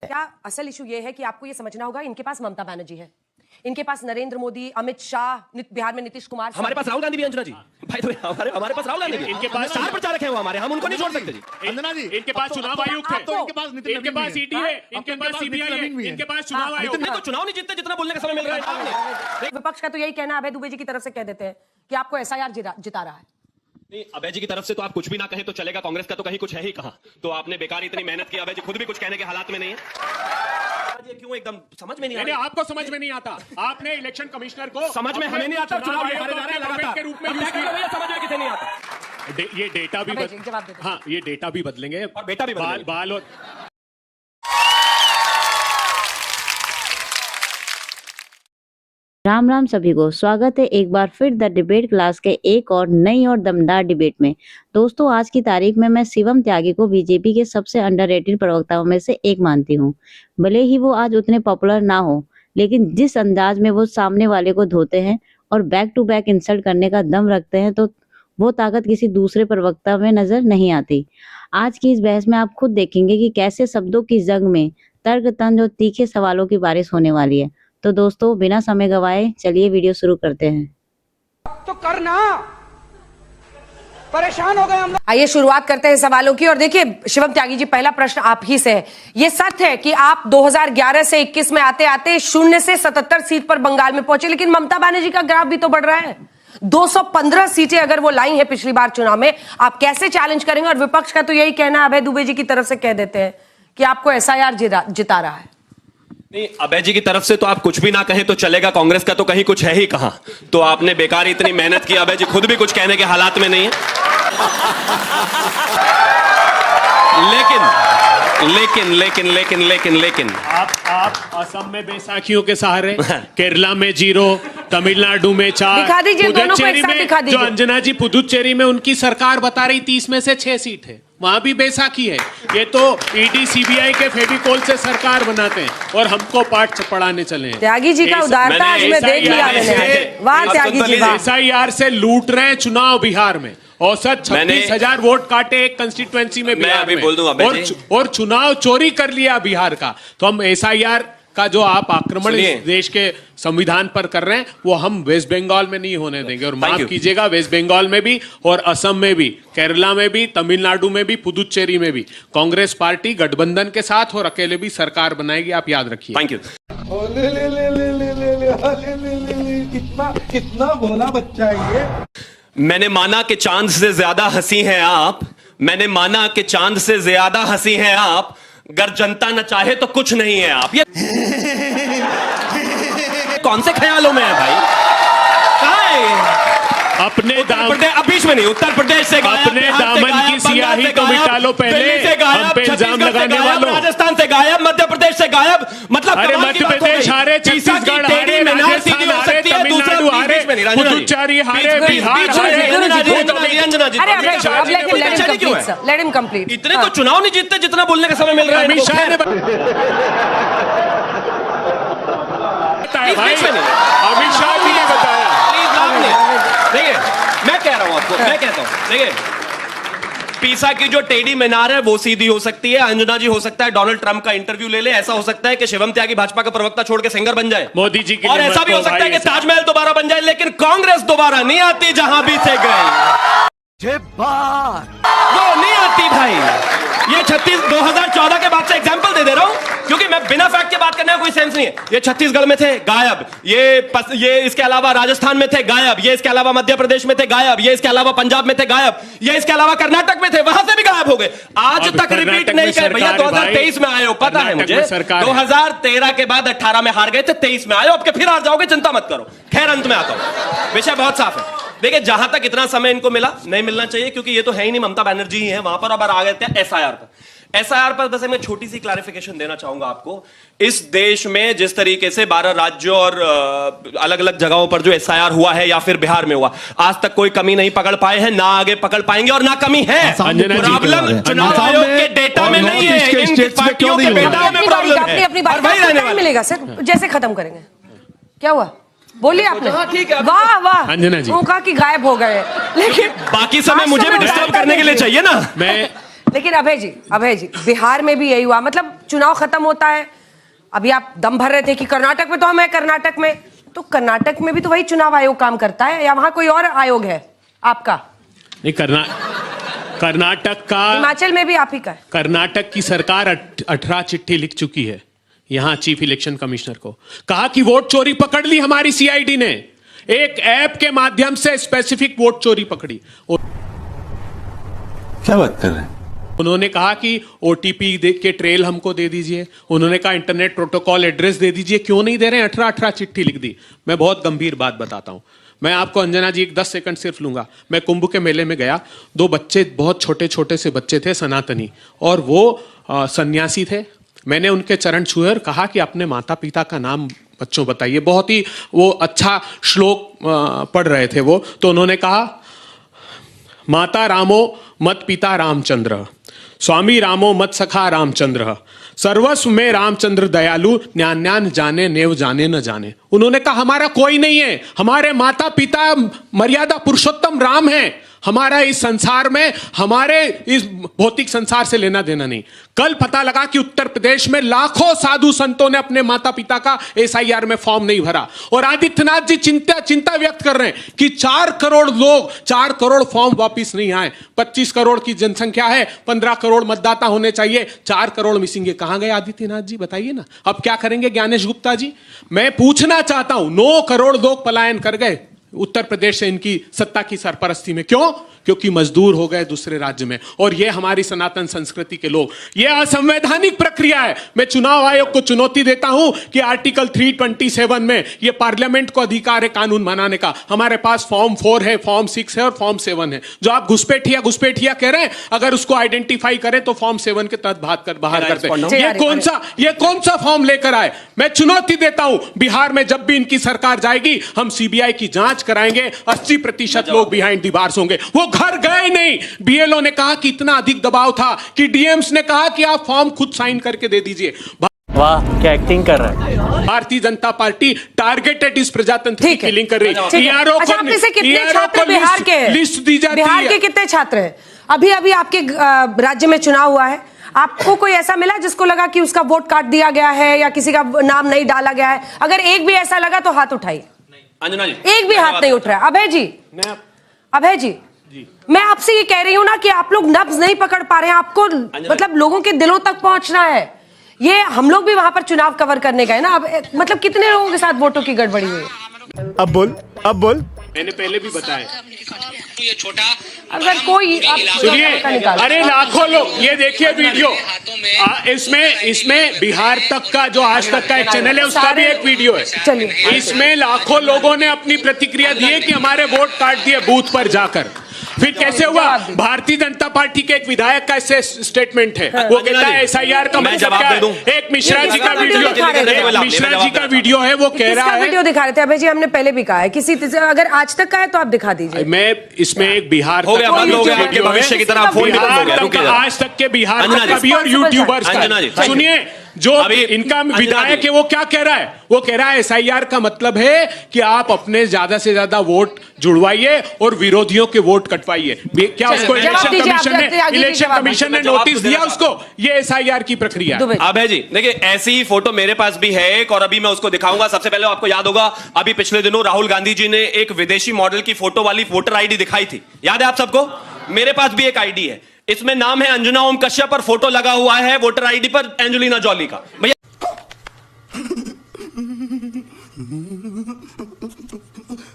क्या असल इशू ये है कि आपको ये समझना होगा, इनके पास ममता बनर्जी है, इनके पास नरेंद्र मोदी, अमित शाह, बिहार में नीतीश कुमार, हमारे पास राहुल गांधी भी है। अंजना जी भाई, तो हमारे पास राहुल गांधी भी, इनके पास स्टार प्रचारक हैं वो हमारे, हम उनको नहीं छोड़ सकते जी। अंजना जी, इनके पास चुनाव आयुक्त है, इनके पास ईडी है, इनके पास सीबीआई है, इनके पास चुनाव आयोग है। तो चुनाव नहीं जीतते जितना बोलने का समय मिल रहा है। विपक्ष का तो यही कहना अभय दुबे जी की तरफ से कह देते हैं कि आपको एसआईआर जिता रहा है। नहीं, अभय जी की तरफ से तो आप कुछ भी ना कहें तो चलेगा, कांग्रेस का तो कहीं कुछ है ही कहां। तो आपने बेकार इतनी मेहनत की, अभय जी खुद भी कुछ कहने के हालात में नहीं है। ये क्यों एकदम समझ में नहीं आता? आपको समझ में नहीं आता, आपने इलेक्शन कमिश्नर को समझ में हमें नहीं आता, चुनाव के रूप में समझ में किसे नहीं आता। ये डेटा भी हाँ, ये डेटा भी बदलेंगे और बेटा भी बाल और राम राम सभी को स्वागत है एक बार फिर द डिबेट क्लास के एक और नई और दमदार डिबेट में। दोस्तों, आज की तारीख में मैं शिवम त्यागी को बीजेपी के सबसे अंडररेटेड प्रवक्ताओं में से एक मानती हूँ। भले ही वो आज उतने पॉपुलर ना हो, लेकिन जिस अंदाज में वो सामने वाले को धोते हैं और बैक टू बैक इंसल्ट करने का दम रखते हैं, तो वो ताकत किसी दूसरे प्रवक्ता में नजर नहीं आती। आज की इस बहस में आप खुद देखेंगे कि कैसे शब्दों की जंग में तर्क तंज और तीखे सवालों की बारिश होने वाली है। तो दोस्तों, बिना समय गवाए चलिए वीडियो शुरू करते हैं। तो करना, परेशान हो गए हम लोग। आइए शुरुआत करते हैं सवालों की। और देखिए शिवम त्यागी जी, पहला प्रश्न आप ही से है। ये सच है कि आप 2011 से 21 में आते आते 0 से 77 सीट पर बंगाल में पहुंचे, लेकिन ममता बनर्जी का ग्राफ भी तो बढ़ रहा है। 215 सीटें अगर वो लाई है पिछली बार चुनाव में, आप कैसे चैलेंज करेंगे? और विपक्ष का तो यही कहना अभय दुबे जी की तरफ से कह देते हैं कि आपको एसआईआर जिता रहा है। नहीं, अभय जी की तरफ से तो आप कुछ भी ना कहें तो चलेगा, कांग्रेस का तो कहीं कुछ है ही कहां। तो आपने बेकार इतनी मेहनत की, अभय जी खुद भी कुछ कहने के हालात में नहीं है। लेकिन आप असम में बैसाखियों के सहारे, केरला में 0, तमिलनाडु में 4, दिखा दीजिए दोनों को एक साथ दिखा दीजिए। जो अंजना जी पुदुचेरी में उनकी सरकार बता रही 30 में से 6 सीट है, वहां भी बैसाखी है। ये तो ईडी सीबीआई के फेविकोल से सरकार बनाते हैं और हमको पाठ पढ़ाने चले हैं। त्यागी जी का उदारता आज मैं देख लिया मैंने। वाह त्यागी जी, वाह। एसआईआर से लूट रहे हैं चुनाव बिहार में। औसत 36,000 वोट काटे एक कंस्टिट्यूएंसी में बिहार में, और चुनाव चोरी कर लिया बिहार का। तो हम एसआईआर का जो आप आक्रमण इस देश के संविधान पर कर रहे हैं, वो हम वेस्ट बंगाल में नहीं होने देंगे। और माफ कीजिएगा, वेस्ट बंगाल में भी और असम में भी, केरला में भी, तमिलनाडु में भी, पुदुचेरी में भी कांग्रेस पार्टी गठबंधन के साथ और अकेले भी सरकार बनाएगी, आप याद रखिए। Thank you. कितना भोला बच्चा है ये। मैंने माना कि चांद से ज्यादा हंसी हैं आप, मैंने माना कि चांद से ज्यादा हंसी हैं आप, अगर जनता न चाहे तो कुछ नहीं है आप। ये कौन से ख्यालों में है भाई? कहाँ है? अपने बीच में नहीं, उत्तर प्रदेश से गायब, अपने दामन की सियाही को मिटा लो पहले, हम पे इल्जाम लगाने वालों। राजस्थान से गायब, मध्य प्रदेश से गायब, मतलब अरे मध्य प्रदेश हारे, छत्तीसगढ़ हारे, राजस्थान हारे, तमिलनाडु हारे, पुदुचेरी हारे, बिहार हारे। Let him complete. इतने तो चुनाव नहीं जीतते जितना बोलने का समय मिल रहा है। अमित शाह ने अमित शाह जी ने बताया। देखिए, मैं कह रहा हूं आपको, मैं कहता हूं, देखिए पीसा की जो टेढ़ी मीनार है वो सीधी हो सकती है। अंजना जी हो सकता है डोनाल्ड ट्रंप का इंटरव्यू ले ले, ऐसा हो सकता है कि शिवम त्यागी भाजपा का प्रवक्ता छोड़ के सिंगर बन जाए, मोदी जी की, और ऐसा भी हो सकता है कि ताजमहल दोबारा बन जाए, लेकिन कांग्रेस दोबारा नहीं आती जहां भी से गए। वो नहीं आती भाई। ये 2014 के बाद से एग्जांपल दे रहा हूं, क्योंकि मैं बिना फैक्ट के बात करने का कोई सेंस नहीं है। ये छत्तीसगढ़ में थे, गायब। ये इसके अलावा राजस्थान में थे, गायब। ये इसके अलावा मध्य प्रदेश में थे, गायब। ये इसके अलावा पंजाब में थे, गायब। ये इसके अलावा कर्नाटक में थे, वहां से भी गायब हो गए। आज तक रिपीट नहीं कर भैया। 2023 में आए हो, पता है मुझे। 2013 के बाद 18 में हार गए थे, 23 में आए हो, अब के फिर हार जाओगे, चिंता मत करो। खैर, अंत में आता हूं, विषय बहुत साफ है। देखिए, जहां तक इतना समय इनको मिला, नहीं मिलना चाहिए, क्योंकि ये तो है ही नहीं, ममता बनर्जी ही है वहां पर। अब आ गए थे एसआईआर पर। एसआईआर पर बस मैं छोटी सी क्लैरिफिकेशन देना चाहूंगा आपको। इस देश में जिस तरीके से 12 राज्यों और अलग अलग जगहों पर जो एसआईआर हुआ है, या फिर बिहार में हुआ, आज तक कोई कमी नहीं पकड़ पाए हैं, ना आगे पकड़ पाएंगे, और ना कमी है। प्रॉब्लम चुनाव आयोग के डेटा में नहीं है, इन पार्टियों के डेटा में प्रॉब्लम है। अपनी बात मिलेगा सर, जैसे खत्म करेंगे। क्या हुआ? बोलिए आपने। ठीक है, वाह वाह अंजना जी, कहा कि गायब हो गए, लेकिन बाकी समय मुझे भी डिस्टर्ब करने के लिए चाहिए ना। मैं लेकिन अभय जी बिहार में भी यही हुआ, मतलब चुनाव खत्म होता है, अभी आप दम भर रहे थे कि कर्नाटक में तो हम है, कर्नाटक में तो कर्नाटक में भी तो वही चुनाव आयोग काम करता है या वहां कोई और आयोग है आपका? नहीं, कर्नाटक का, हिमाचल में भी आप ही का है। कर्नाटक की सरकार 18 चिट्ठी लिख चुकी है यहां चीफ इलेक्शन कमिश्नर को, कहा कि वोट चोरी पकड़ ली हमारी सीआईडी ने, एक ऐप के माध्यम से स्पेसिफिक वोट चोरी पकड़ी। क्या बात कर रहे हैं? उन्होंने कहा कि ओटीपी के ट्रेल हमको दे दीजिए, उन्होंने कहा इंटरनेट प्रोटोकॉल एड्रेस दे दीजिए, क्यों नहीं दे रहे हैं? 18 चिट्ठी लिख दी। मैं बहुत गंभीर बात बताता हूं, मैं आपको अंजना जी एक 10 सेकंड सिर्फ लूंगा। मैं कुंभ के मेले में गया, 2 बच्चे, बहुत छोटे छोटे से बच्चे थे, सनातनी, और वो सन्यासी थे। मैंने उनके चरण छुए और कहा कि अपने माता पिता का नाम बच्चों बताइए। बहुत ही वो अच्छा श्लोक पढ़ रहे थे वो, तो उन्होंने कहा, माता रामो मत पिता रामचंद्र, स्वामी रामो मत सखा रामचंद्र, सर्वस्व में रामचंद्र दयालु, न्यान न्यान जाने नेव जाने न जाने। उन्होंने कहा हमारा कोई नहीं है, हमारे माता पिता मर्यादा पुरुषोत्तम राम है, हमारा इस संसार में, हमारे इस भौतिक संसार से लेना देना नहीं। कल पता लगा कि उत्तर प्रदेश में लाखों साधु संतों ने अपने माता पिता का एसआईआर में फॉर्म नहीं भरा, और आदित्यनाथ जी चिंता व्यक्त कर रहे हैं कि 4 करोड़ लोग, 4 करोड़ फॉर्म वापिस नहीं आए। 25 करोड़ की जनसंख्या है, 15 करोड़ मतदाता होने चाहिए, 4 करोड़ मिसिंग है। कहां गए आदित्यनाथ जी, बताइए ना। अब क्या करेंगे ज्ञानेश गुप्ता जी? मैं पूछना चाहता हूं, 9 करोड़ लोग पलायन कर गए उत्तर प्रदेश से इनकी सत्ता की सरपरस्ती में। क्यों? क्योंकि मजदूर हो गए दूसरे राज्य में। और ये हमारी सनातन संस्कृति के लोग, ये असंवैधानिक प्रक्रिया है। मैं चुनाव आयोग को चुनौती देता हूं कि आर्टिकल 327 में ये पार्लियामेंट को अधिकार है कानून बनाने का। हमारे पास फॉर्म 4 है, फॉर्म 6 है और फॉर्म 7 है। जो आप घुसपैठिया कह रहे हैं, अगर उसको आइडेंटिफाई करें तो फॉर्म 7 के तहत बाहर करते हैं। ये कौन सा फॉर्म लेकर आए? मैं चुनौती देता हूं, बिहार में जब भी इनकी सरकार जाएगी, हम सीबीआई की जांच कराएंगे, 80% लोग बिहाइंड द बार्स होंगे। वो घर गए नहीं। बीएलओ ने कहा कि इतना अधिक दबाव था कि डीएम्स ने कहा कि आप फॉर्म खुद साइन करके दे दीजिए। वाह, क्या एक्टिंग कर रहा है। भारतीय जनता पार्टी टारगेटेड इस प्रजातंत्र की किलिंग कर रही है। अच्छा, आप में से कितने छात्र बिहार के हैं? लिस्ट दी जाती है। बिहार के कितने छात्र हैं? अभी आपके राज्य में चुनाव हुआ है, आपको कोई ऐसा मिला जिसको लगा कि उसका वोट काट दिया गया है या किसी का नाम नहीं डाला गया है? अगर एक भी ऐसा लगा तो हाथ उठाइए। अंजना जी, एक भी हाथ नहीं उठ रहा है। अभय जी, मैं आपसे ये कह रही हूं ना कि आप लोग नब्ज नहीं पकड़ पा रहे हैं, आपको मतलब लोगों के दिलों तक पहुंचना है। ये हम लोग भी वहां पर चुनाव कवर करने गए ना। अब मतलब कितने लोगों के साथ वोटों की गड़बड़ी हुई है? अब बोल। मैंने पहले भी बताया। ये छोटा, अगर कोई सुनिए, अरे लाखों लोग, ये देखिए वीडियो, इसमें बिहार तक का जो आज तक का एक चैनल है उसका भी एक वीडियो है। चलिए, इसमें लाखों लोगों ने अपनी प्रतिक्रिया दी है कि हमारे वोट काट दिए बूथ पर जाकर। फिर कैसे हुआ? भारतीय जनता पार्टी के एक विधायक का स्टेटमेंट है, वो कहता है एसआईआर का मतलब क्या है। एक मिश्रा जी का वीडियो है, वो कह रहा है, वीडियो दिखा रहे थे अभय जी, हमने पहले भी कहा है, किसी अगर आज तक का है तो आप दिखा दीजिए। मैं इसमें एक बिहार हो गया, आपके भविष्य की तरह फोन आज तक के बिहार का भी और यूट्यूबर्स का। सुनिए, जो इनका विधायक है वो क्या कह रहा है? वो कह रहा है एसआईआर का मतलब है कि आप अपने ज्यादा से ज्यादा वोट जुड़वाइए और विरोधियों के वोट कटवाइए। क्या उसको इलेक्शन कमीशन ने नोटिस दिया उसको? ये एसआईआर की प्रक्रिया। अभय जी देखिए, ऐसी ही फोटो मेरे पास भी है एक, और अभी मैं उसको दिखाऊंगा। सबसे पहले आपको याद होगा, अभी पिछले दिनों राहुल गांधी जी ने एक विदेशी मॉडल की फोटो वाली वोटर आईडी दिखाई थी, याद है आप सबको? मेरे पास भी एक आईडी है, इसमें नाम है अंजना ओम कश्यप पर फोटो लगा हुआ है वोटर आईडी पर एंजेलिना जॉली का। भैया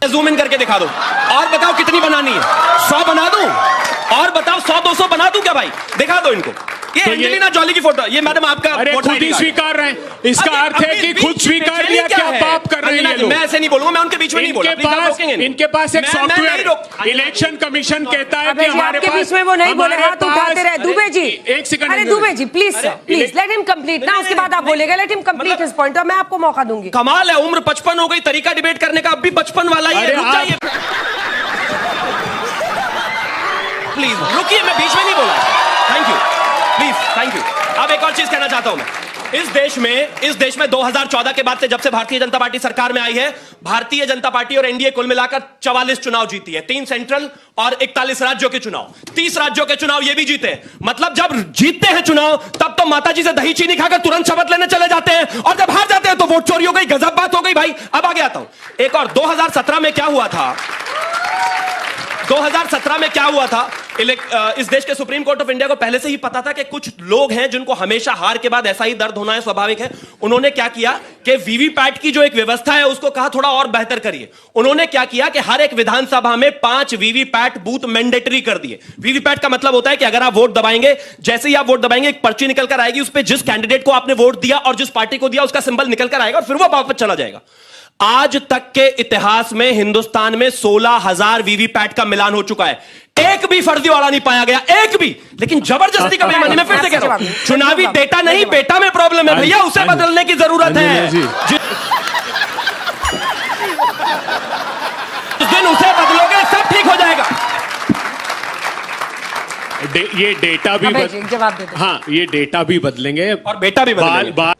जूम इन करके दिखा दो और बताओ कितनी बनानी है। 100 बना दूं? और बताओ 100-200 बना दूं क्या भाई? दिखा दो इनको। ये तो एंजेलिना जॉली की फोटो, ये मैडम आपका खुद ही स्वीकार रहे हैं। इसका अर्थ है कि खुद स्वीकार लिया क्या पाप कर रहे हैं। मैं ऐसे नहीं बोलूंगा, मैं उनके बीच में नहीं बोलूंगा। इनके पास एक सॉफ्टवेयर, इलेक्शन कमीशन कहता है कि हमारे पास, बीच में वो नहीं बोले, हाथ उठाते रहे। दुबे जी, एक सेकंड। अरे Dubey ji please let him complete ना, उसके बाद आप बोलेगा। Let him complete his point और मैं आपको मौका दूंगी। कमाल है, उम्र 55 हो गई, तरीका डिबेट करने का अब भी 55 वाला ही है। रुक जाइए प्लीज, रुकिए, मैं बीच में नहीं बोला। Thank you, please, thank you. अब एक और चीज कहना चाहता हूं मैं, इस देश में 2014 के बाद से जब से भारतीय जनता पार्टी सरकार में आई है, भारतीय जनता पार्टी और एनडीए कुल मिलाकर 44 चुनाव जीती है, 3 सेंट्रल और 41 राज्यों के चुनाव, 30 राज्यों के चुनाव ये भी जीते। मतलब जब जीतते हैं चुनाव तब तो माताजी से दही चीनी खाकर तुरंत शपथ लेने चले जाते हैं, और जब हार जाते हैं तो वोट चोरी हो गई, गजब बात हो गई भाई। अब आगे आता हूं, एक और 2017 में क्या हुआ था, 2017 में क्या हुआ था, इस देश के सुप्रीम कोर्ट ऑफ इंडिया को पहले से ही पता था कि कुछ लोग हैं जिनको हमेशा हार के बाद ऐसा ही दर्द होना है, स्वाभाविक है। उन्होंने क्या किया कि वीवीपैट की जो एक व्यवस्था है उसको कहा थोड़ा और बेहतर करिए। उन्होंने क्या किया कि हर एक विधानसभा में 5 वीवीपैट बूथ मैंडेटरी कर दिए। वीवीपैट का मतलब होता है कि अगर आप वोट दबाएंगे, जैसे ही आप वोट दबाएंगे एक पर्ची निकल कर आएगी, उस पर जिस कैंडिडेट को आपने वोट दिया और जिस पार्टी को दिया उसका सिंबल निकल कर आएगा और फिर वो वापस चला जाएगा। आज तक के इतिहास में हिंदुस्तान में 16,000 वीवीपैट का मिलान हो चुका है, एक भी फर्जीवाड़ा नहीं पाया गया, एक भी। लेकिन जबरदस्ती का बेईमानी, मैं फिर से कह रहा हूं, चुनावी डेटा नहीं बेटा में प्रॉब्लम है भैया, उसे बदलने की जरूरत है। जिस दिन उसे बदलोगे सब ठीक हो जाएगा। ये डेटा भी जवाब दे दो। हाँ, ये डेटा भी बदलेंगे और बेटा भी बदलेंगे।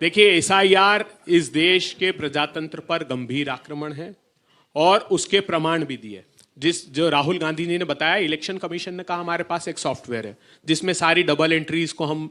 देखिए, एसआईआर इस देश के प्रजातंत्र पर गंभीर आक्रमण है और उसके प्रमाण भी दिए। जो राहुल गांधी जी ने बताया, इलेक्शन कमीशन ने कहा हमारे पास एक सॉफ्टवेयर है जिसमें सारी डबल एंट्रीज को हम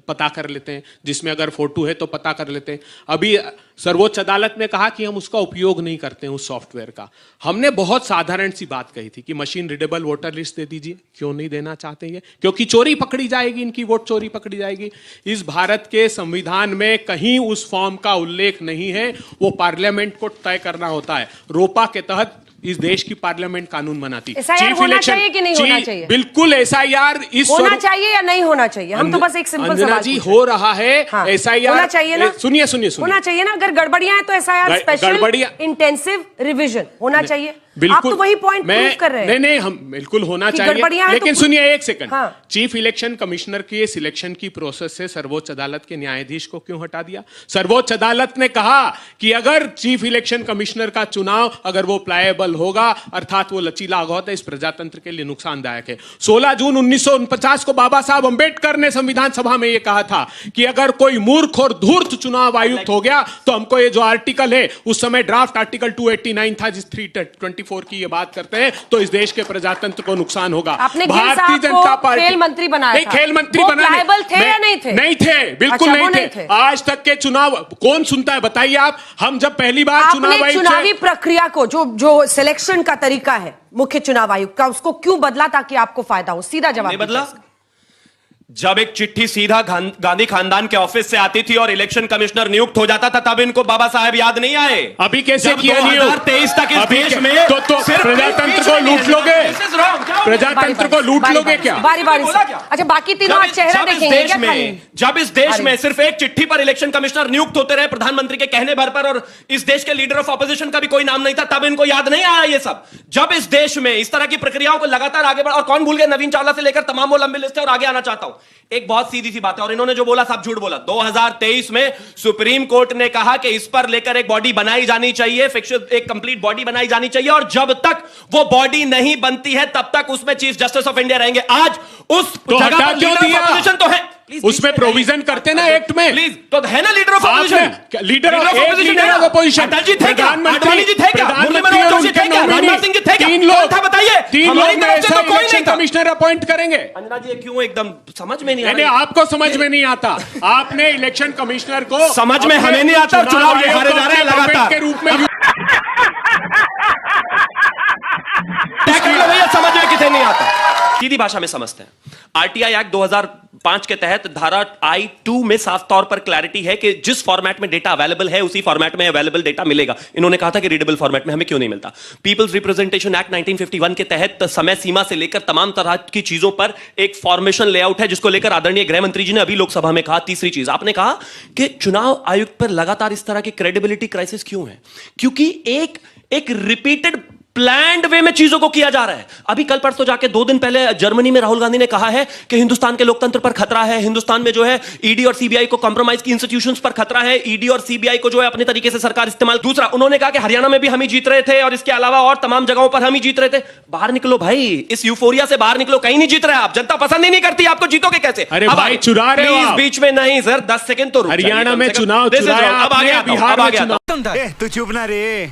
पता कर लेते हैं, जिसमें अगर फोटो है तो पता कर लेते हैं। अभी सर्वोच्च अदालत ने कहा कि हम उसका उपयोग नहीं करते हैं उस सॉफ्टवेयर का। हमने बहुत साधारण सी बात कही थी कि मशीन रीडेबल वोटर लिस्ट दे दीजिए। क्यों नहीं देना चाहते हैं? क्योंकि चोरी पकड़ी जाएगी, इनकी वोट चोरी पकड़ी जाएगी। इस भारत के संविधान में कहीं उस फॉर्म का उल्लेख नहीं है, वो पार्लियामेंट को तय करना होता है। रोपा के तहत इस देश की पार्लियामेंट कानून बनाती। एसआईआर होना चाहिए कि नहीं होना चाहिए? बिल्कुल, एसआईआर इस होना चाहिए या नहीं होना चाहिए? हम तो बस एक सिंपल सवाल जी हो रहा है। एसआईआर होना चाहिए ना? सुनिए होना चाहिए ना? अगर गड़बड़ियां हैं तो एसआईआर स्पेशल इंटेंसिव रिवीजन होना चाहिए। आप तो वही पॉइंट प्रूव कर रहे हैं। नहीं, हम बिल्कुल होना चाहिए, लेकिन सुनिए एक सेकंड। चीफ इलेक्शन कमिश्नर की सिलेक्शन की प्रोसेस से सर्वोच्च अदालत के न्यायाधीश को क्यों हटा दिया? सर्वोच्च अदालत ने कहा कि अगर चीफ इलेक्शन कमिश्नर का चुनाव अगर वो प्लायबल होगा, अर्थात वो लचीला होगा, तो इस प्रजातंत्र के लिए नुकसानदायक है। 16 जून 1949 को बाबा साहब अंबेडकर ने संविधान सभा में ये कहा था कि अगर कोई मूर्ख और धूर्त चुनाव आयुक्त हो गया तो हमको ये जो आर्टिकल है, उस समय ड्राफ्ट आर्टिकल 289 था, जिस 324 की ये बात करते हैं, तो इस देश के प्रजातंत्र को नुकसान होगा। भारतीय जनता पार्टी खेल मंत्री बनाया नहीं, खेल मंत्री बनाने थे या नहीं थे? नहीं थे, बिल्कुल नहीं थे। आज तक के चुनाव कौन सुनता है बताइए आप? हम जब पहली बार चुनावी प्रक्रिया को जो सिलेक्शन का तरीका है मुख्य चुनाव आयुक्त का, उसको क्यों बदला ताकि आपको फायदा हो? सीधा जवाब बदला। जब एक चिट्ठी सीधा गांधी खानदान के ऑफिस से आती थी और इलेक्शन कमिश्नर नियुक्त हो जाता था, तब इनको बाबा साहब याद नहीं आए। अभी कैसे किया? 2023 तक इस देश में तो प्रजातंत्र को लूट लोगे? प्रजातंत्र को लूट लोगे क्या? बारी बारी से। अच्छा, बाकी तीनों आज चेहरा देखेंगे क्या खाली? जब इस देश में सिर्फ एक चिट्ठी पर इलेक्शन कमिश्नर नियुक्त होते रहे प्रधानमंत्री के कहने भर पर, और इस देश के लीडर ऑफ ऑपोजिशन का भी कोई नाम नहीं था, तब इनको याद नहीं आया ये सब। जब इस देश में इस तरह की प्रक्रियाओं को लगातार आगे बढ़ा, और कौन भूल गए, नवीन चावला से लेकर तमाम वो लंबी लिस्ट है, और आगे आना चाहता हूं। एक बहुत सीधी सी बात है, और इन्होंने जो बोला सब झूठ बोला। 2023 में सुप्रीम कोर्ट ने कहा कि इस पर लेकर एक बॉडी बनाई जानी चाहिए, एक कंप्लीट बॉडी बनाई जानी चाहिए, और जब तक वो बॉडी नहीं बनती है तब तक उसमें चीफ जस्टिस ऑफ इंडिया रहेंगे। आज उस जगह पर लीडर ऑफ ऑपोजिशन तो है, उसमें प्रोविजन करते ना एक्ट में, प्लीज, तो है ना leader of opposition. Leader of opposition Atal ji थे क्या? आडवाणी जी थे क्या? मुरली मनोहर जोशी थे क्या? राजनाथ सिंह जी थे क्या? 3 लोग, बताइए। 3 लोग में ऐसा इलेक्शन कमिश्नर अपॉइंट करेंगे। अंजना जी क्यों एकदम समझ में नहीं नहीं, आपको समझ में नहीं आता। आपने इलेक्शन कमिश्नर को समझ में हमें नहीं आता, चुनाव ये हारे जा रहे हैं लगातार के रूप में। भैया समझ में किसे नहीं आता, सीधी भाषा में समझते हैं। आरटीआई एक्ट 2005 के तहत धारा I-2 में साफ तौर पर क्लैरिटी है कि जिस फॉर्मेट में डेटा अवेलेबल है उसी फॉर्मेट में अवेलेबल डेटा मिलेगा। इन्होंने कहा था कि रीडेबल फॉर्मेट में हमें क्यों नहीं मिलता। पीपल्स रिप्रेजेंटेशन एक्ट 1951 के तहत समय सीमा से लेकर तमाम तरह की चीजों पर एक फॉर्मेशन लेआउट है, जिसको लेकर आदरणीय गृह मंत्री जी ने अभी लोकसभा में कहा। तीसरी चीज आपने कहा कि चुनाव आयुक्त पर लगातार इस तरह की क्रेडिबिलिटी क्राइसिस क्यों है? क्योंकि एक रिपीटेड प्लान्ड वे में चीजों को किया जा रहा है। अभी कल परसों जाके 2 दिन पहले जर्मनी में राहुल गांधी ने कहा है कि हिंदुस्तान के लोकतंत्र पर खतरा है, हिंदुस्तान में जो है ईडी और सीबीआई को कॉम्प्रोमाइज की इंस्टीट्यूशंस पर खतरा है, ईडी और सीबीआई को जो है अपने तरीके से सरकार इस्तेमाल। दूसरा, उन्होंने कहा कि हरियाणा में भी हम ही जीत रहे थे और इसके अलावा और तमाम जगहों पर हम ही जीत रहे थे। बाहर निकलो भाई, इस यूफोरिया से बाहर निकलो, कहीं नहीं जीत रहे आप। जनता पसंद ही नहीं करती, आपको जीतोगे कैसे? अरे भाई चुरा रहे हो आप। बीच में नहीं सर, 10 सेकंड तो हरियाणा में चुनाव चुराया, अब आगे बिहार में चुनाव। तू चुप ना रे।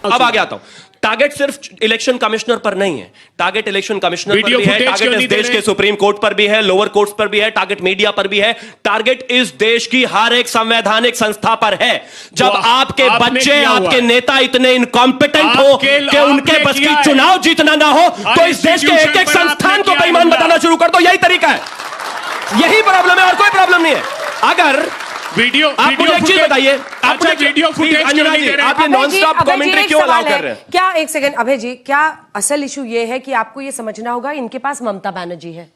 अब आगे आता हूं। टारगेट सिर्फ इलेक्शन कमिश्नर पर नहीं है, टारगेट इलेक्शन कमिश्नर पर भी है, टारगेट इस देश के सुप्रीम कोर्ट पर भी है, लोअर कोर्ट्स पर भी है, टारगेट मीडिया पर भी है, टारगेट इस देश की हर एक संवैधानिक संस्था पर है। जब आपके बच्चे, आपके नेता इतने इनकॉम्पिटेंट हो कि उनके बस की चुनाव जीतना ना हो, तो इस देश के एक एक संस्थान को बेईमान बताना शुरू कर दो। यही तरीका है, यही प्रॉब्लम है और कोई प्रॉब्लम नहीं है। अगर वीडियो आप मुझे एक चीज बताइए, आप मुझे वीडियो फुटेज अंजना जी, आप ये नॉन स्टॉप कमेंट्री क्यों अलाउ कर रहे हैं? क्या एक सेकंड अभय जी, क्या असल इशू ये है कि आपको ये समझना होगा, इनके पास ममता बनर्जी है,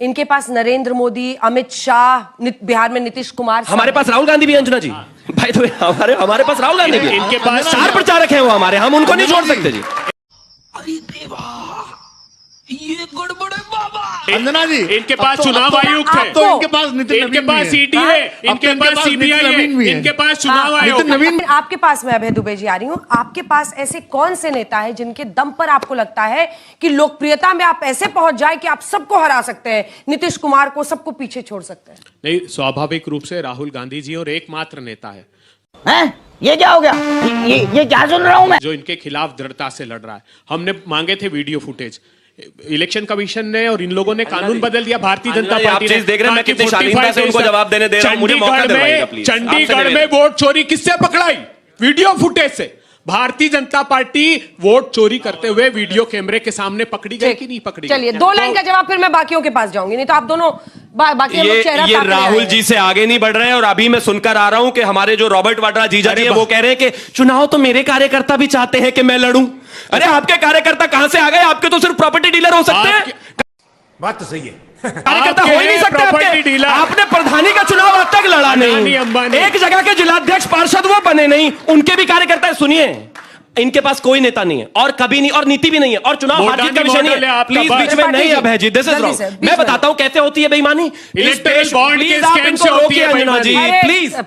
इनके पास नरेंद्र मोदी, अमित शाह, बिहार में नीतीश कुमार, हमारे पास राहुल गांधी भी है अंजना जी। भाई तो हमारे पास राहुल गांधी भी है, इनके पास स्टार प्रचारक है वो हमारे, हम उनको नहीं छोड़ सकते जी। ये गड़बड़ है बाबा। अंजना जी, इनके पास चुनाव आयुक्त है, तो इनके पास नितिन इनके नवीन पास भी ईडी है, इनके पास सीबीआई है, इनके पास चुनाव आयोग है। नवीन आपके पास, मैं अभय दुबे जी आ रही हूं, आपके पास ऐसे कौन से नेता है जिनके दम पर आपको लगता है कि लोकप्रियता में आप ऐसे पहुंच जाए कि आप सबको हरा सकते हैं, नीतीश कुमार को, सबको पीछे छोड़ सकते हैं? नहीं, स्वाभाविक रूप से राहुल गांधी जी और एकमात्र नेता है हैं? ये क्या हो गया? ये क्या सुन रहा हूं मैं? जो इनके खिलाफ दृढ़ता से लड़ रहा है। हमने मांगे थे वीडियो फुटेज, इलेक्शन कमीशन ने और इन लोगों ने कानून बदल दिया, भारतीय जनता पार्टी ने। देख रहे हैं मैं कितनी शालीनता से उनको जवाब देने दे रहा हूं, मुझे मौका दिलवाइएगा प्लीज। चंडीगढ़ में वोट चोरी किससे पकड़ाई? वीडियो फुटेज से। भारतीय जनता पार्टी वोट चोरी करते हुए वीडियो कैमरे के सामने पकड़ी गई कि नहीं पकड़ी? चलिए 2 लाइन का जवाब, फिर मैं बाकियों के पास जाऊंगी, नहीं तो आप दोनों बाकी लोग चेहरा ये राहुल जी से आगे नहीं बढ़ रहे हैं। और अभी मैं सुनकर आ रहा हूं कि हमारे जो रॉबर्ट वाड्रा जीजा जी है वो कह रहे हैं कि चुनाव तो मेरे कार्यकर्ता भी चाहते हैं कि मैं लड़ूं। अरे आपके कार्यकर्ता कहां से आ गए? आपके तो सिर्फ प्रॉपर्टी डीलर हो सकते हैं। बात तो सही है। कार्यकर्ता हो ही नहीं सकते आपके। आपने प्रधानी का चुनाव आज तक लड़ा नहीं, एक जगह के जिलाध्यक्ष पार्षद वो बने नहीं, उनके भी कार्यकर्ता। सुनिए, इनके पास कोई नेता नहीं है और कभी नहीं, और नीति भी नहीं है, और चुनाव हार जीत का विषय नहीं है। प्लीज बीच में नहीं है भाई जी, दिस इज रॉन्ग। मैं बताता हूं कैसे होती है बेईमानी। इलेक्टोरल बॉन्ड के स्कैम से होती है अंजना जी,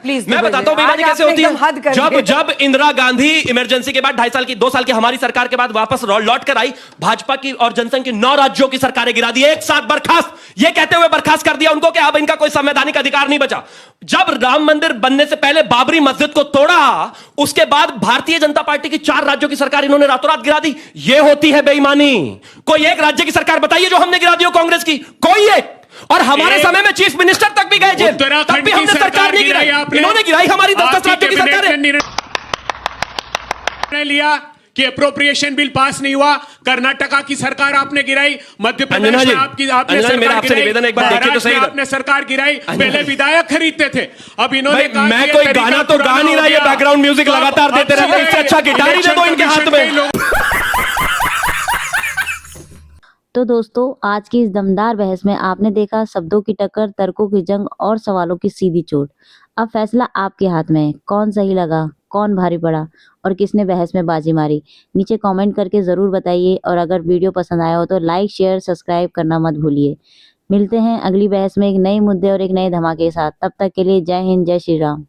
प्लीज मैं बताता हूं बेईमानी कैसे होती है। जब इंदिरा गांधी इमरजेंसी के बाद 2.5 साल की 2 साल की हमारी सरकार के बाद वापस लौट कर आई, भाजपा की और जनसंघ की 9 राज्यों की सरकारें गिरा दी, एक साथ बर्खास्त, ये कहते हुए बर्खास्त कर दिया उनको कि अब इनका कोई संवैधानिक अधिकार नहीं बचा। जब राम मंदिर बनने से पहले बाबरी मस्जिद को तोड़ा, उसके बाद भारतीय जनता पार्टी की 4 राज्यों की सरकार इन्होंने रातों रात गिरा दी। यह होती है बेईमानी। कोई एक राज्य की सरकार बताइए जो हमने गिरा दी हो कांग्रेस की, कोई एक। और हमारे समय में चीफ मिनिस्टर तक भी गए जेल, तब भी हमने सरकार नहीं गिराई, इन्होंने गिराई हमारी 10 राज्यों की सरकार ने लिया कि अप्रोप्रिएशन बिल पास नहीं हुआ। कर्नाटका की सरकार आपने गिराई, मध्य प्रदेश में आपने सरकार गिराई, महाराष्ट्र में आपने सरकार गिराई। पहले विधायक खरीदते थे, अब इन्होंने कहा मैं कोई गाना तो गा नहीं रहा, ये बैकग्राउंड म्यूजिक लगातार देते रहते हैं, इससे अच्छा गिटार ही दे दो इनके हाथ में। तो दोस्तों, आज की इस दमदार बहस में आपने देखा शब्दों की टक्कर, तर्कों की जंग और सवालों की सीधी चोट। अब फैसला आपके हाथ में है, कौन सही लगा, कौन भारी पड़ा और किसने बहस में बाजी मारी। नीचे कमेंट करके ज़रूर बताइए, और अगर वीडियो पसंद आया हो तो लाइक, शेयर, सब्सक्राइब करना मत भूलिए। मिलते हैं अगली बहस में एक नए मुद्दे और एक नए धमाके के साथ। तब तक के लिए जय हिंद, जय श्री राम।